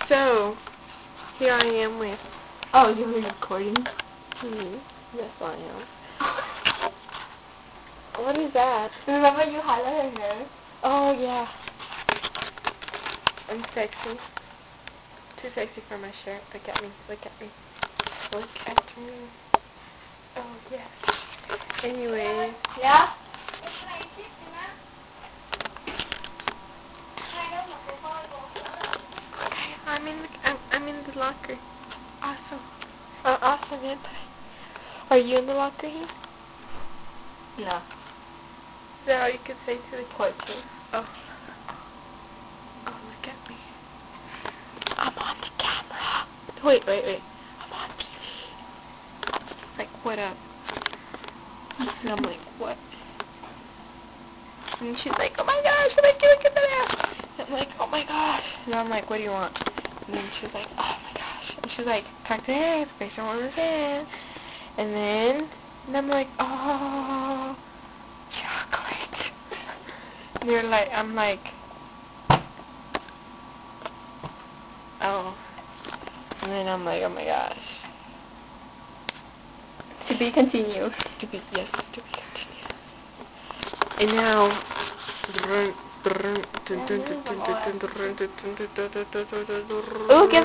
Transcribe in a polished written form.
So, here I am with... Oh, you were recording? Yes, I am. What is that? Remember you highlighted her hair? Oh, yeah. I'm sexy. Too sexy for my shirt. Look at me. Look at me. Look at me. Oh, yes. Anyway. Yeah? Okay, I'm in the locker. Awesome. Awesome, anti. Are you in the locker here? No. Is that all you could say to the Portrait. Oh. Oh, look at me. I'm on the camera. Wait. I'm on TV. It's like, what up? And I'm like, what? And she's like, oh my gosh, look at that. I'm like, oh my gosh. And I'm like, what do you want? And then she's like, oh my gosh. And she's like, Dr. Harris, based on what I'm saying. And I'm like, oh, chocolate. And you're like, I'm like, oh. And then I'm like, oh my gosh. To be continued. To be continued. And now, Ooh, guess what?